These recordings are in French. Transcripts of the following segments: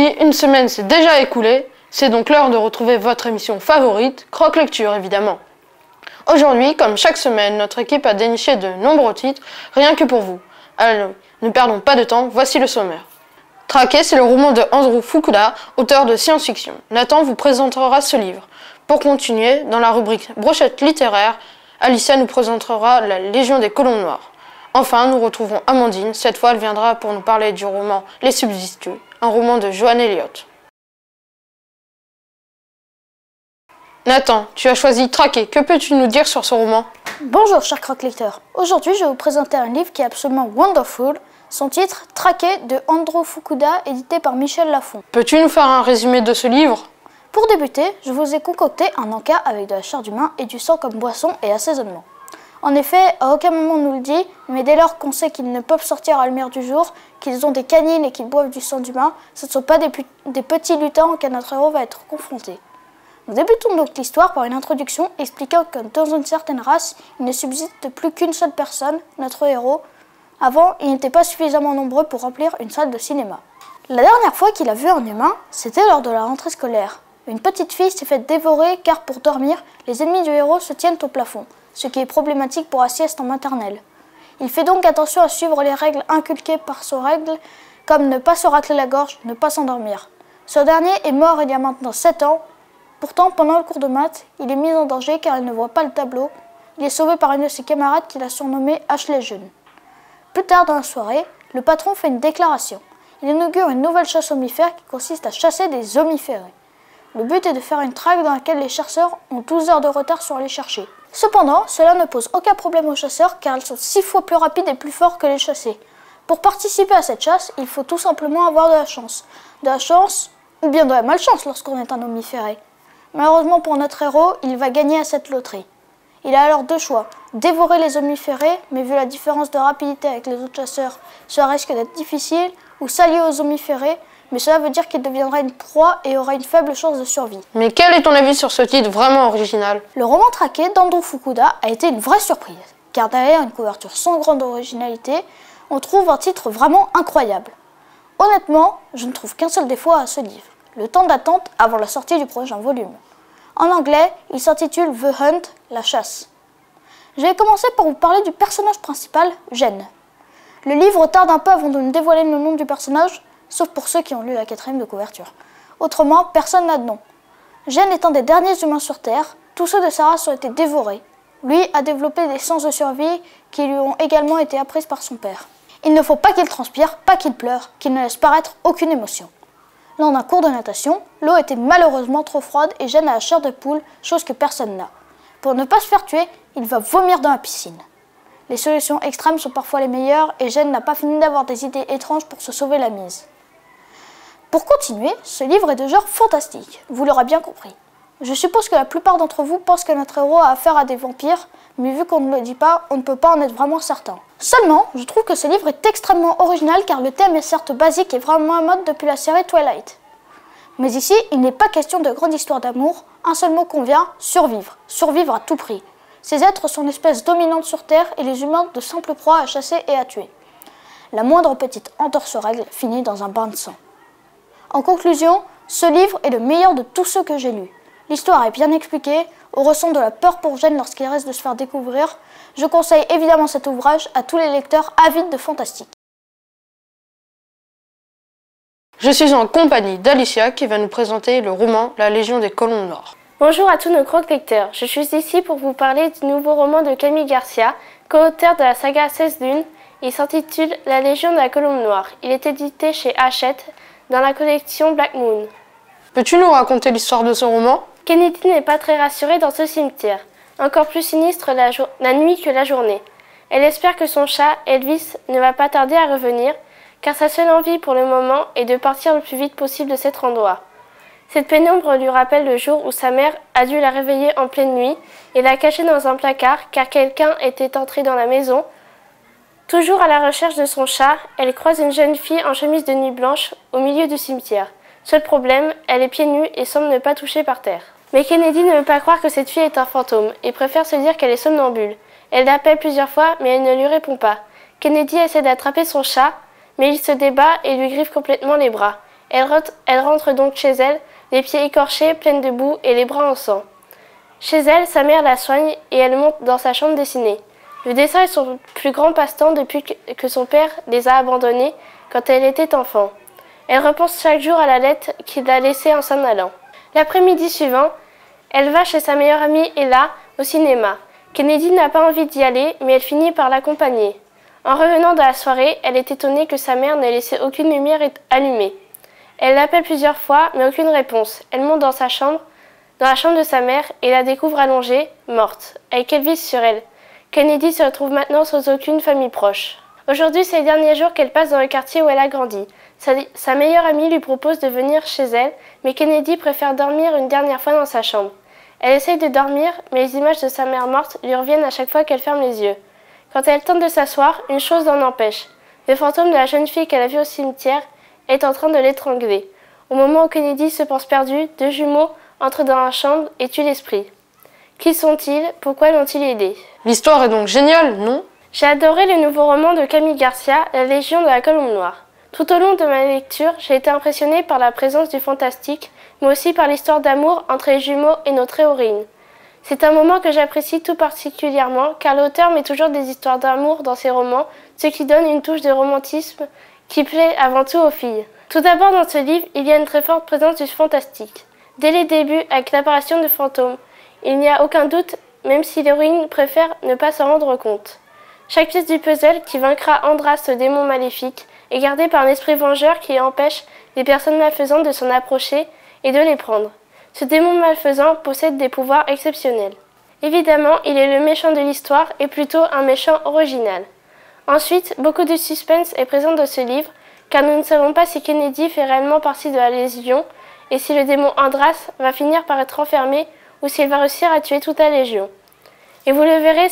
Oui, une semaine s'est déjà écoulée, c'est donc l'heure de retrouver votre émission favorite, Croque Lecture évidemment. Aujourd'hui, comme chaque semaine, notre équipe a déniché de nombreux titres, rien que pour vous. Alors, ne perdons pas de temps, voici le sommaire. Traqué, c'est le roman de Andrew Fukuda, auteur de science-fiction. Nathan vous présentera ce livre. Pour continuer, dans la rubrique Brochette littéraire, Alicia nous présentera La Légion des Colombes Noires. Enfin, nous retrouverons Amandine, cette fois elle viendra pour nous parler du roman Les Substituts, un roman de Joanne Elliott. Nathan, tu as choisi Traqué, que peux-tu nous dire sur ce roman? Bonjour chers croque-lecteurs, aujourd'hui je vais vous présenter un livre qui est absolument wonderful, son titre Traqué de Andrew Fukuda, édité par Michel Lafon. Peux-tu nous faire un résumé de ce livre? Pour débuter, je vous ai concocté un encas avec de la chair d'humain et du sang comme boisson et assaisonnement. En effet, à aucun moment on nous le dit, mais dès lors qu'on sait qu'ils ne peuvent sortir à la lumière du jour, qu'ils ont des canines et qu'ils boivent du sang d'humain, ce ne sont pas des petits lutins auxquels notre héros va être confronté. Nous débutons donc l'histoire par une introduction expliquant que dans une certaine race, il ne subsiste plus qu'une seule personne, notre héros. Avant, ils n'étaient pas suffisamment nombreux pour remplir une salle de cinéma. La dernière fois qu'il a vu un humain, c'était lors de la rentrée scolaire. Une petite fille s'est faite dévorer car pour dormir, les ennemis du héros se tiennent au plafond, ce qui est problématique pour la sieste en maternelle. Il fait donc attention à suivre les règles inculquées par son règle, comme ne pas se racler la gorge, ne pas s'endormir. Ce dernier est mort il y a maintenant 7 ans. Pourtant, pendant le cours de maths, il est mis en danger car il ne voit pas le tableau. Il est sauvé par une de ses camarades qu'il a surnommée Ashley Jeune. Plus tard dans la soirée, le patron fait une déclaration. Il inaugure une nouvelle chasse aux mammifères qui consiste à chasser des omniférés. Le but est de faire une traque dans laquelle les chasseurs ont 12 heures de retard sur les chercher. Cependant, cela ne pose aucun problème aux chasseurs car ils sont 6 fois plus rapides et plus forts que les chassés. Pour participer à cette chasse, il faut tout simplement avoir de la chance. De la chance ou bien de la malchance lorsqu'on est un omniféré. Malheureusement pour notre héros, il va gagner à cette loterie. Il a alors deux choix, dévorer les omniférés, mais vu la différence de rapidité avec les autres chasseurs, cela risque d'être difficile, ou s'allier aux omniférés, mais cela veut dire qu'il deviendra une proie et aura une faible chance de survie. Mais quel est ton avis sur ce titre vraiment original? Le roman Traqué d'Andrew Fukuda a été une vraie surprise, car derrière une couverture sans grande originalité, on trouve un titre vraiment incroyable. Honnêtement, je ne trouve qu'un seul défaut à ce livre, le temps d'attente avant la sortie du prochain volume. En anglais, il s'intitule The Hunt, la chasse. Je vais commencer par vous parler du personnage principal, Jen. Le livre tarde un peu avant de nous dévoiler le nom du personnage, sauf pour ceux qui ont lu la 4e de couverture. Autrement, personne n'a de nom. Jen est un des derniers humains sur Terre, tous ceux de sa race ont été dévorés. Lui a développé des sens de survie qui lui ont également été apprises par son père. Il ne faut pas qu'il transpire, pas qu'il pleure, qu'il ne laisse paraître aucune émotion. Lors d'un cours de natation, l'eau était malheureusement trop froide et Jen a la chair de poule, chose que personne n'a. Pour ne pas se faire tuer, il va vomir dans la piscine. Les solutions extrêmes sont parfois les meilleures et Jen n'a pas fini d'avoir des idées étranges pour se sauver la mise. Pour continuer, ce livre est de genre fantastique, vous l'aurez bien compris. Je suppose que la plupart d'entre vous pensent que notre héros a affaire à des vampires, mais vu qu'on ne le dit pas, on ne peut pas en être vraiment certain. Seulement, je trouve que ce livre est extrêmement original car le thème est certes basique et vraiment à mode depuis la série Twilight. Mais ici, il n'est pas question de grande histoire d'amour, un seul mot convient, survivre. Survivre à tout prix. Ces êtres sont l'espèce dominante sur Terre et les humains de simples proies à chasser et à tuer. La moindre petite entorse-règle finit dans un bain de sang. En conclusion, ce livre est le meilleur de tous ceux que j'ai lus. L'histoire est bien expliquée, on ressent de la peur pour Jen lorsqu'il reste de se faire découvrir. Je conseille évidemment cet ouvrage à tous les lecteurs avides de fantastique. Je suis en compagnie d'Alicia qui va nous présenter le roman La Légion des Colombes Noires. Bonjour à tous nos croque-lecteurs, je suis ici pour vous parler du nouveau roman de Camille Garcia, co-auteur de la saga 16 Dunes. Il s'intitule La Légion de la Colombe Noire. Il est édité chez Hachette dans la collection Black Moon. Peux-tu nous raconter l'histoire de ce roman? Kennedy n'est pas très rassurée dans ce cimetière, encore plus sinistre la nuit que la journée. Elle espère que son chat, Elvis, ne va pas tarder à revenir, car sa seule envie pour le moment est de partir le plus vite possible de cet endroit. Cette pénombre lui rappelle le jour où sa mère a dû la réveiller en pleine nuit et la cacher dans un placard car quelqu'un était entré dans la maison. Toujours à la recherche de son chat, elle croise une jeune fille en chemise de nuit blanche au milieu du cimetière. Seul problème, elle est pieds nus et semble ne pas toucher par terre. Mais Kennedy ne veut pas croire que cette fille est un fantôme et préfère se dire qu'elle est somnambule. Elle l'appelle plusieurs fois mais elle ne lui répond pas. Kennedy essaie d'attraper son chat, mais il se débat et lui griffe complètement les bras. Elle rentre donc chez elle, les pieds écorchés, pleine de boue et les bras en sang. Chez elle, sa mère la soigne et elle monte dans sa chambre dessiner. Le dessin est son plus grand passe-temps depuis que son père les a abandonnés quand elle était enfant. Elle repense chaque jour à la lettre qu'il a laissée en s'en allant. L'après-midi suivant, elle va chez sa meilleure amie Ella au cinéma. Kennedy n'a pas envie d'y aller, mais elle finit par l'accompagner. En revenant de la soirée, elle est étonnée que sa mère n'ait laissé aucune lumière allumée. Elle l'appelle plusieurs fois, mais aucune réponse. Elle monte dans la chambre de sa mère, et la découvre allongée, morte, avec Elvis sur elle. Kennedy se retrouve maintenant sans aucune famille proche. Aujourd'hui, c'est les derniers jours qu'elle passe dans le quartier où elle a grandi. Sa meilleure amie lui propose de venir chez elle, mais Kennedy préfère dormir une dernière fois dans sa chambre. Elle essaye de dormir, mais les images de sa mère morte lui reviennent à chaque fois qu'elle ferme les yeux. Quand elle tente de s'asseoir, une chose l'en empêche. Le fantôme de la jeune fille qu'elle a vue au cimetière est en train de l'étrangler. Au moment où Kennedy se pense perdu, deux jumeaux entrent dans la chambre et tuent l'esprit. Qui sont-ils? Pourquoi l'ont-ils aidé? L'histoire est donc géniale, non? J'ai adoré le nouveau roman de Camille Garcia, La Légion de la Colombe Noire. Tout au long de ma lecture, j'ai été impressionnée par la présence du fantastique, mais aussi par l'histoire d'amour entre les jumeaux et notre héroïne. C'est un moment que j'apprécie tout particulièrement, car l'auteur met toujours des histoires d'amour dans ses romans, ce qui donne une touche de romantisme qui plaît avant tout aux filles. Tout d'abord, dans ce livre, il y a une très forte présence du fantastique. Dès les débuts, avec l'apparition de fantômes, il n'y a aucun doute, même si l'héroïne préfère ne pas s'en rendre compte. Chaque pièce du puzzle qui vaincra Andras, ce démon maléfique, est gardée par un esprit vengeur qui empêche les personnes malfaisantes de s'en approcher et de les prendre. Ce démon malfaisant possède des pouvoirs exceptionnels. Évidemment, il est le méchant de l'histoire et plutôt un méchant original. Ensuite, beaucoup de suspense est présent dans ce livre, car nous ne savons pas si Kennedy fait réellement partie de la Légion et si le démon Andras va finir par être enfermé ou s'il va réussir à tuer toute la Légion. Et vous le verrez,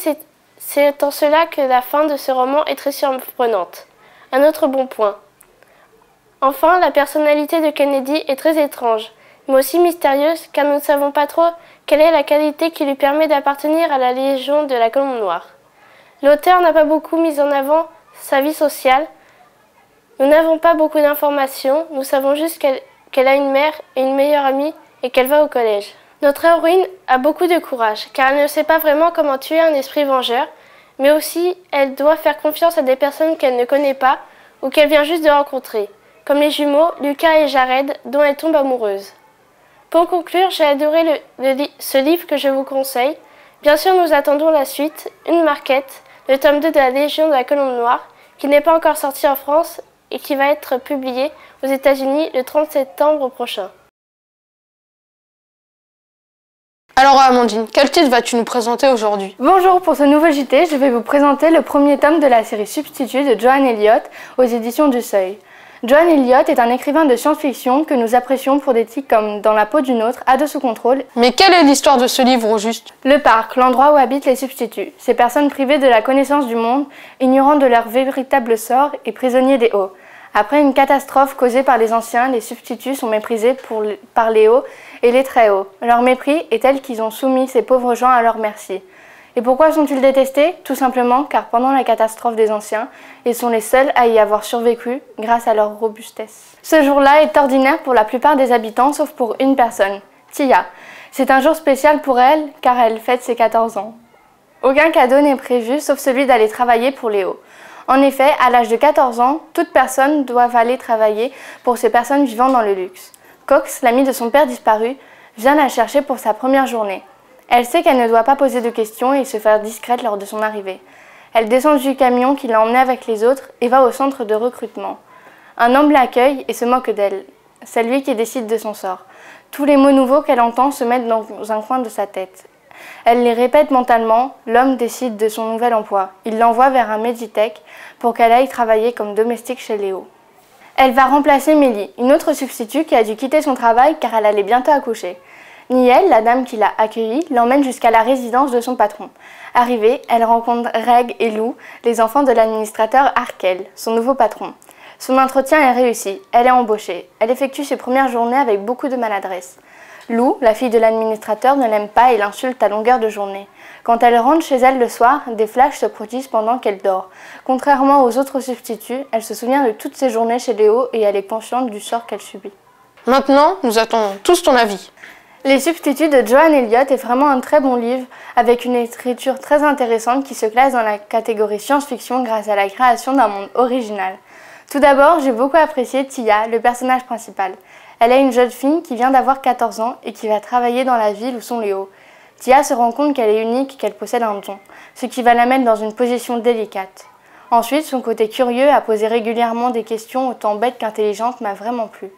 c'est en cela que la fin de ce roman est très surprenante. Un autre bon point. Enfin, la personnalité de Kennedy est très étrange, mais aussi mystérieuse, car nous ne savons pas trop quelle est la qualité qui lui permet d'appartenir à la Légion de la Colombe Noire. L'auteur n'a pas beaucoup mis en avant sa vie sociale. Nous n'avons pas beaucoup d'informations, nous savons juste qu'elle a une mère et une meilleure amie et qu'elle va au collège. Notre héroïne a beaucoup de courage, car elle ne sait pas vraiment comment tuer un esprit vengeur, mais aussi elle doit faire confiance à des personnes qu'elle ne connaît pas ou qu'elle vient juste de rencontrer, comme les jumeaux Lucas et Jared, dont elle tombe amoureuse. Pour conclure, j'ai adoré ce livre que je vous conseille. Bien sûr, nous attendons la suite, une marquette, le tome 2 de la Légion de la Colombe Noire, qui n'est pas encore sorti en France et qui va être publié aux États-Unis le 30 septembre prochain. Alors Amandine, quel titre vas-tu nous présenter aujourd'hui? Bonjour, pour ce nouveau JT, je vais vous présenter le premier tome de la série Substitut de Joan Elliott aux éditions du Seuil. Joan Elliott est un écrivain de science-fiction que nous apprécions pour des titres comme Dans la peau d'une autre, À de sous contrôle. Mais quelle est l'histoire de ce livre au juste? Le parc, l'endroit où habitent les substituts. Ces personnes privées de la connaissance du monde, ignorant de leur véritable sort et prisonniers des hauts. Après une catastrophe causée par les anciens, les substituts sont méprisés par les hauts et les très hauts. Leur mépris est tel qu'ils ont soumis ces pauvres gens à leur merci. Et pourquoi sont-ils détestés? Tout simplement car pendant la catastrophe des anciens, ils sont les seuls à y avoir survécu grâce à leur robustesse. Ce jour-là est ordinaire pour la plupart des habitants sauf pour une personne, Tia. C'est un jour spécial pour elle car elle fête ses 14 ans. Aucun cadeau n'est prévu sauf celui d'aller travailler pour les hauts. En effet, à l'âge de 14 ans, toute personne doit aller travailler pour ces personnes vivant dans le luxe. Cox, l'amie de son père disparu, vient la chercher pour sa première journée. Elle sait qu'elle ne doit pas poser de questions et se faire discrète lors de son arrivée. Elle descend du camion qui l'a emmenée avec les autres et va au centre de recrutement. Un homme l'accueille et se moque d'elle. C'est lui qui décide de son sort. Tous les mots nouveaux qu'elle entend se mettent dans un coin de sa tête. Elle les répète mentalement, l'homme décide de son nouvel emploi. Il l'envoie vers un Meditech pour qu'elle aille travailler comme domestique chez Léo. Elle va remplacer Mélie, une autre substitut qui a dû quitter son travail car elle allait bientôt accoucher. Niel, la dame qui l'a accueillie, l'emmène jusqu'à la résidence de son patron. Arrivée, elle rencontre Reg et Lou, les enfants de l'administrateur Arkel, son nouveau patron. Son entretien est réussi, elle est embauchée. Elle effectue ses premières journées avec beaucoup de maladresse. Lou, la fille de l'administrateur, ne l'aime pas et l'insulte à longueur de journée. Quand elle rentre chez elle le soir, des flashs se produisent pendant qu'elle dort. Contrairement aux autres substituts, elle se souvient de toutes ses journées chez Léo et elle est consciente du sort qu'elle subit. Maintenant, nous attendons tous ton avis. Les substituts de Joanne Elliott est vraiment un très bon livre avec une écriture très intéressante qui se classe dans la catégorie science-fiction grâce à la création d'un monde original. Tout d'abord, j'ai beaucoup apprécié Tia, le personnage principal. Elle est une jeune fille qui vient d'avoir 14 ans et qui va travailler dans la ville où sont Léo. Tia se rend compte qu'elle est unique et qu'elle possède un don, ce qui va la mettre dans une position délicate. Ensuite, son côté curieux à poser régulièrement des questions autant bêtes qu'intelligentes m'a vraiment plu.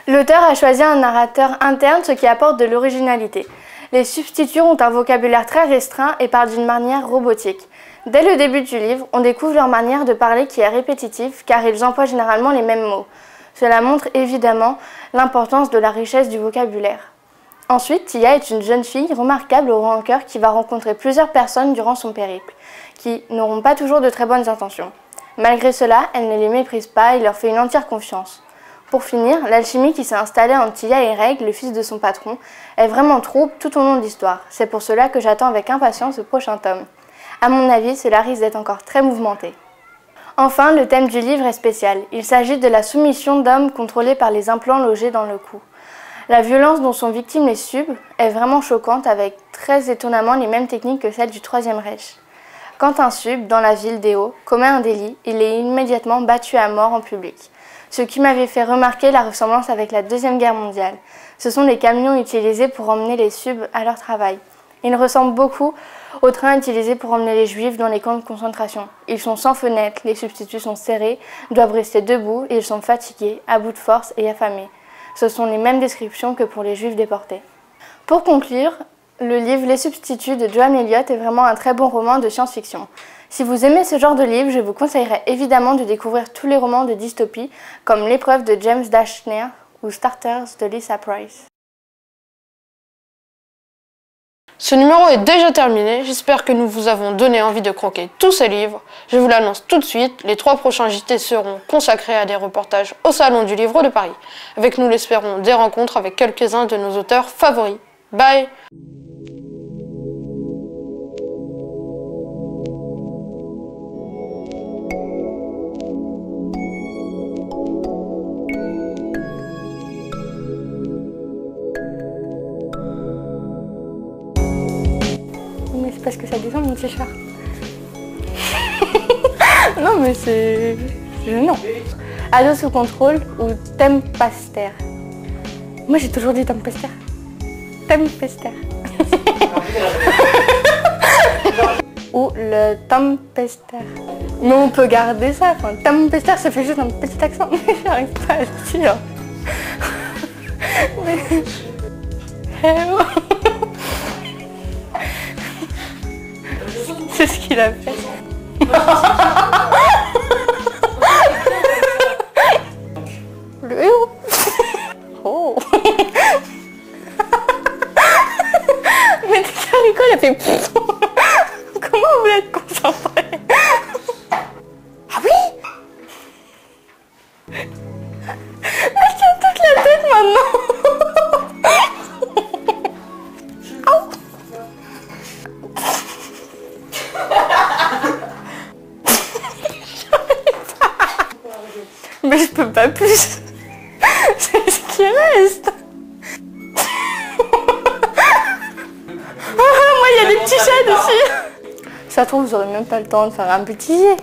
L'auteur a choisi un narrateur interne, ce qui apporte de l'originalité. Les substituts ont un vocabulaire très restreint et parlent d'une manière robotique. Dès le début du livre, on découvre leur manière de parler qui est répétitive car ils emploient généralement les mêmes mots. Cela montre évidemment l'importance de la richesse du vocabulaire. Ensuite, Tia est une jeune fille remarquable au rancœur qui va rencontrer plusieurs personnes durant son périple, qui n'auront pas toujours de très bonnes intentions. Malgré cela, elle ne les méprise pas et leur fait une entière confiance. Pour finir, l'alchimie qui s'est installée entre Tia et Reg, le fils de son patron, est vraiment trouble tout au long de l'histoire. C'est pour cela que j'attends avec impatience le prochain tome. À mon avis, cela risque d'être encore très mouvementé. Enfin, le thème du livre est spécial. Il s'agit de la soumission d'hommes contrôlés par les implants logés dans le cou. La violence dont sont victimes les subs est vraiment choquante avec très étonnamment les mêmes techniques que celles du Troisième Reich. Quand un sub, dans la ville d'Eo, commet un délit, il est immédiatement battu à mort en public. Ce qui m'avait fait remarquer la ressemblance avec la Deuxième Guerre mondiale. Ce sont les camions utilisés pour emmener les subs à leur travail. Ils ressemblent beaucoup aux trains utilisés pour emmener les juifs dans les camps de concentration. Ils sont sans fenêtres, les substituts sont serrés, doivent rester debout et ils sont fatigués, à bout de force et affamés. Ce sont les mêmes descriptions que pour les juifs déportés. Pour conclure, le livre Les Substituts de Joanne Elliott est vraiment un très bon roman de science-fiction. Si vous aimez ce genre de livre, je vous conseillerais évidemment de découvrir tous les romans de dystopie comme L'épreuve de James Dashner ou Starters de Lisa Price. Ce numéro est déjà terminé, j'espère que nous vous avons donné envie de croquer tous ces livres. Je vous l'annonce tout de suite, les 3 prochains JT seront consacrés à des reportages au Salon du Livre de Paris. Avec nous l'espérons des rencontres avec quelques-uns de nos auteurs favoris. Bye! Mais c'est parce que ça descend mon t-shirt. Non mais c'est gênant. Ado sous contrôle ou Tempester. Moi j'ai toujours dit Tempester. Tempester. Ou le Tempester. Mais on peut garder ça. Enfin, Tempester ça fait juste un petit accent. Mais j'arrive pas à le dire. Mais... Hello. C'est ce qu'il a fait. Le héros. Oh. Mais Carico, il a fait... Comment vous voulez être concentré? Ah oui. Elle tient toute la tête maintenant. Mais je peux pas plus. C'est ce qui reste. Moi, il y a des petits chats dessus. Ça se trouve, vous aurez même pas le temps de faire un bêtisier.